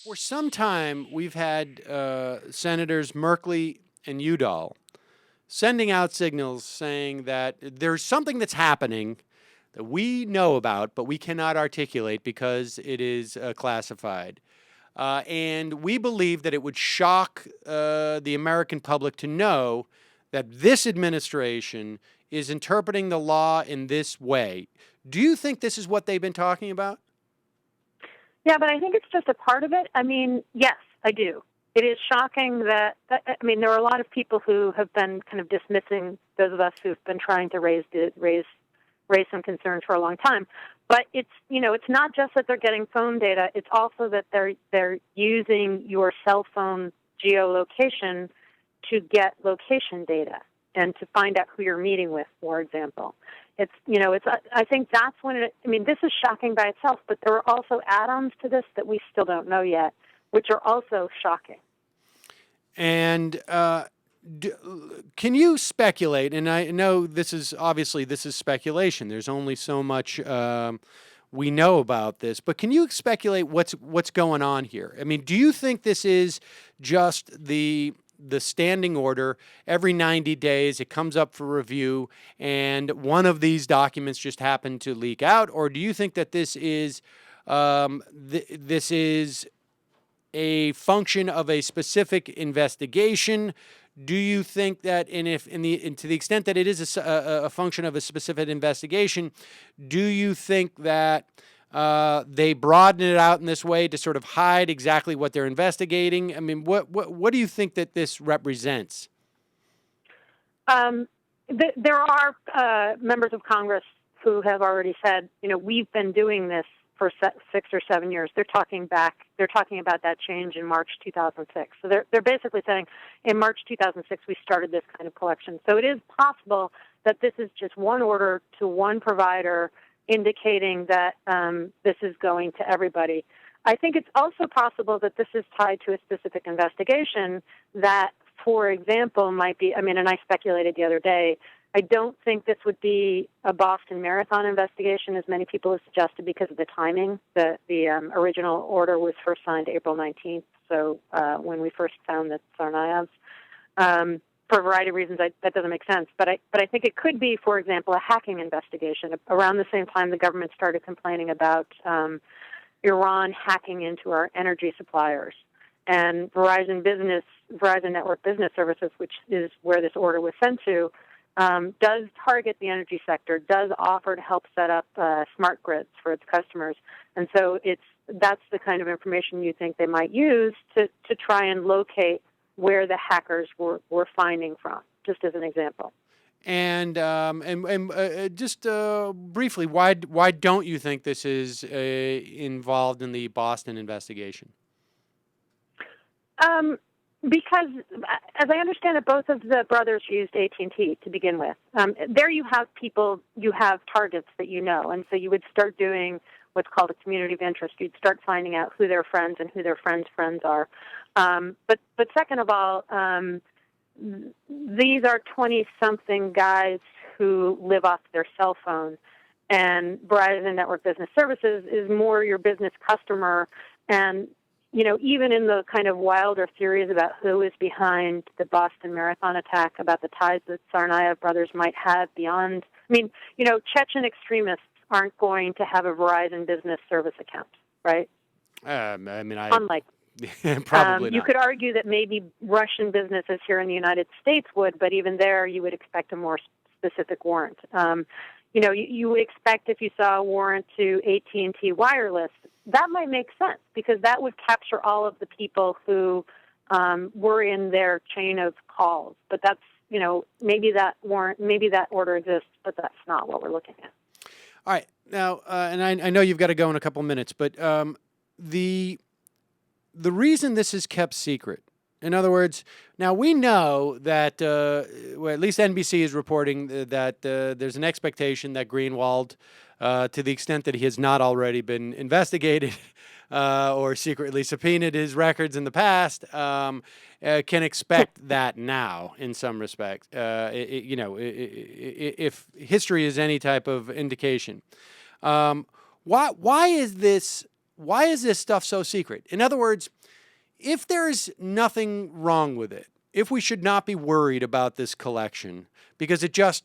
For some time, we've had Senators Merkley and Udall sending out signals saying that there's something that's happening that we know about, but we cannot articulate because it is classified. And we believe that it would shock the American public to know that this administration is interpreting the law in this way. Do you think this is what they've been talking about? Yeah, but I think it's just a part of it. I mean, yes, I do. It is shocking that there are a lot of people who have been kind of dismissing those of us who've been trying to raise some concerns for a long time. But it's not just that they're getting phone data, it's also that they're using your cell phone geolocation to get location data and to find out who you're meeting with, for example. I think that's when this is shocking by itself, but there are also add-ons to this that we still don't know yet, which are also shocking. And can you speculate? And I know this is speculation. There's only so much we know about this, but can you speculate what's going on here? I mean, do you think this is just the standing order? Every 90 days it comes up for review, and one of these documents just happened to leak out? Or do you think that this is a function of a specific investigation? Do you think that, to the extent that it is a function of a specific investigation, do you think that they broaden it out in this way to sort of hide exactly what they're investigating? I mean, what do you think that this represents? There are members of Congress who have already said, we've been doing this for 6 or 7 years. They're talking about that change in March 2006. So they're basically saying in March 2006 we started this kind of collection. So it is possible that this is just one order to one provider indicating that this is going to everybody. I think it's also possible that this is tied to a specific investigation that, for example, might be, and I speculated the other day, I don't think this would be a Boston Marathon investigation, as many people have suggested, because of the timing. The original order was first signed April 19th, so when we first found that Tsarnaev's, for a variety of reasons, that doesn't make sense. But I think it could be, for example, a hacking investigation. Around the same time, the government started complaining about Iran hacking into our energy suppliers. And Verizon Network Business Services, which is where this order was sent to, does target the energy sector, does offer to help set up smart grids for its customers. And so that's the kind of information you think they might use to try and locate where the hackers were finding from, just as an example. And just briefly, why don't you think this is involved in the Boston investigation? Because, as I understand it, both of the brothers used AT&T to begin with. There you have targets that you know, and so you would start doing what's called a community of interest. You'd start finding out who their friends and who their friends' friends are. But second of all, these are 20-something guys who live off their cell phone, and Verizon Network Business Services is more your business customer. And even in the kind of wilder theories about who is behind the Boston Marathon attack, about the ties that Tsarnaev brothers might have beyond, Chechen extremists aren't going to have a Verizon Business Service account, right? Unlike probably not. You could argue that maybe Russian businesses here in the United States would, but even there you would expect a more specific warrant. You would expect, if you saw a warrant to AT&T Wireless, that might make sense because that would capture all of the people who were in their chain of calls. But that's, maybe that order exists, but that's not what we're looking at. All right. Now, and I know you've got to go in a couple minutes, but the reason this is kept secret, in other words, now we know that, at least NBC is reporting that there's an expectation that Greenwald, to the extent that he has not already been investigated or secretly subpoenaed his records in the past, can expect that now in some respects. If history is any type of indication. Why is this why is this stuff so secret? In other words, if there's nothing wrong with it, if we should not be worried about this collection because it just,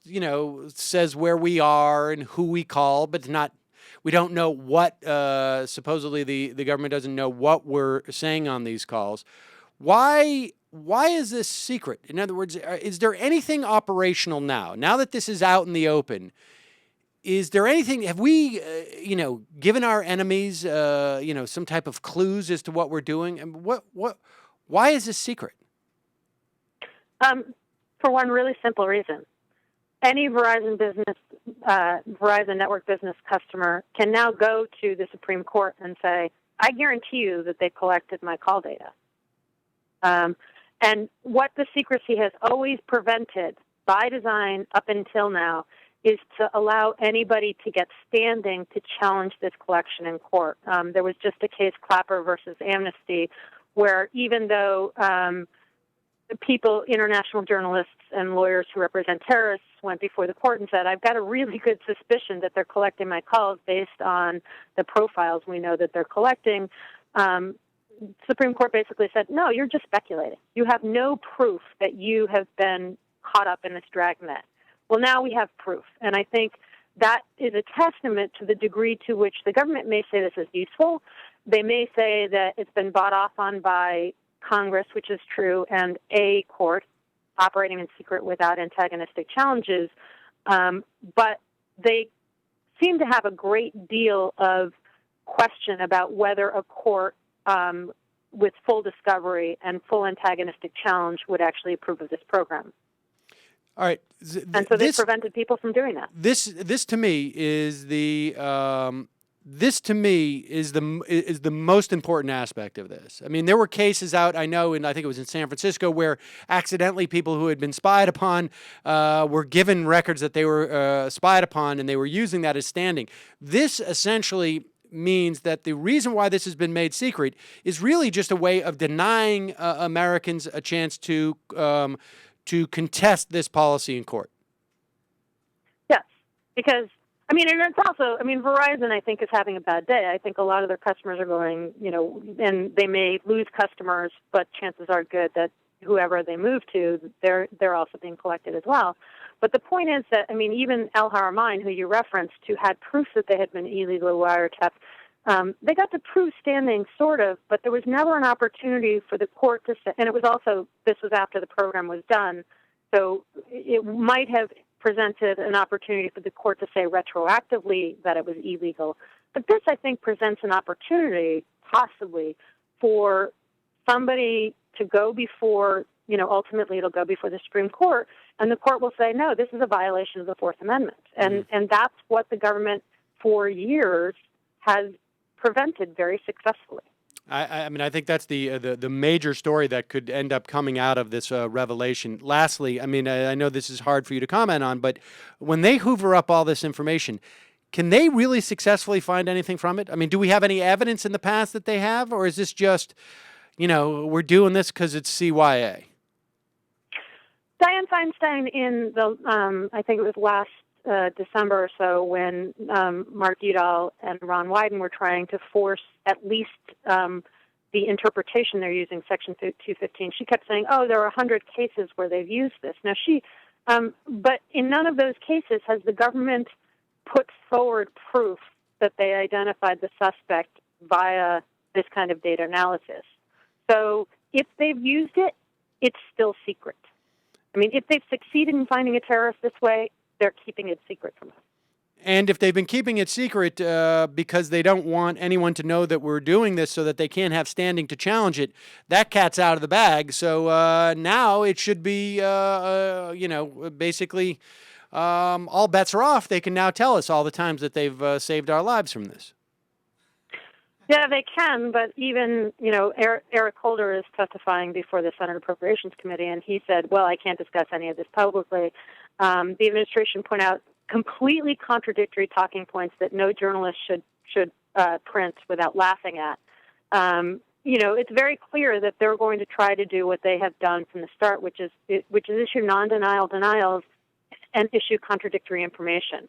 says where we are and who we call, but we don't know what, supposedly the government doesn't know what we're saying on these calls. Why is this secret? In other words, is there anything operational now that this is out in the open? Is there anything, have we, given our enemies, some type of clues as to what we're doing? And why is this secret? For one really simple reason. Any Verizon network business customer can now go to the Supreme Court and say, I guarantee you that they collected my call data. And what the secrecy has always prevented by design up until now is to allow anybody to get standing to challenge this collection in court. There was just a case, Clapper versus Amnesty, where even though international journalists and lawyers who represent terrorists went before the court and said, I've got a really good suspicion that they're collecting my calls based on the profiles we know that they're collecting, Supreme Court basically said, no, you're just speculating. You have no proof that you have been caught up in this dragnet. Well, now we have proof, and I think that is a testament to the degree to which the government may say this is useful. They may say that it's been bought off on by Congress, which is true, and a court operating in secret without antagonistic challenges, but they seem to have a great deal of question about whether a court with full discovery and full antagonistic challenge would actually approve of this program. All right, and so they prevented people from doing that. This to me is the most important aspect of this. I mean, there were cases out, I know, and I think it was in San Francisco, where accidentally people who had been spied upon were given records that they were spied upon, and they were using that as standing. This essentially means that the reason why this has been made secret is really just a way of denying Americans a chance to contest this policy in court. Yes, because, and it's also, Verizon, I think, is having a bad day. I think a lot of their customers are going, and they may lose customers, but chances are good that whoever they move to, they're also being collected as well. But the point is that, even El Haramain, who you referenced, who had proof that they had been illegally wiretapped, they got to prove standing, sort of, but there was never an opportunity for the court to say, and it was also, this was after the program was done, so it might have presented an opportunity for the court to say retroactively that it was illegal. But this, I think, presents an opportunity, possibly, for somebody to go before, ultimately it'll go before the Supreme Court, and the court will say, no, this is a violation of the Fourth Amendment. And that's what the government for years has prevented very successfully. I think that's the major story that could end up coming out of this revelation. Lastly, I know this is hard for you to comment on, but when they hoover up all this information, can they really successfully find anything from it? Do we have any evidence in the past that they have, or is this just, we're doing this because it's CYA? Dianne Feinstein in the, I think it was last December or so, when Mark Udall and Ron Wyden were trying to force at least the interpretation they're using, Section 215, she kept saying, oh, there are 100 cases where they've used this. Now, but in none of those cases has the government put forward proof that they identified the suspect via this kind of data analysis. So if they've used it, it's still secret. If they've succeeded in finding a terrorist this way, they're keeping it secret from us. And if they've been keeping it secret because they don't want anyone to know that we're doing this so that they can't have standing to challenge it, that cat's out of the bag. So now it should be, basically all bets are off. They can now tell us all the times that they've saved our lives from this. Yeah, they can, but even, Eric Holder is testifying before the Senate Appropriations Committee, and he said, well, I can't discuss any of this publicly. The administration pointed out completely contradictory talking points that no journalist should print without laughing at. It's very clear that they're going to try to do what they have done from the start, which is issue non-denial denials and issue contradictory information.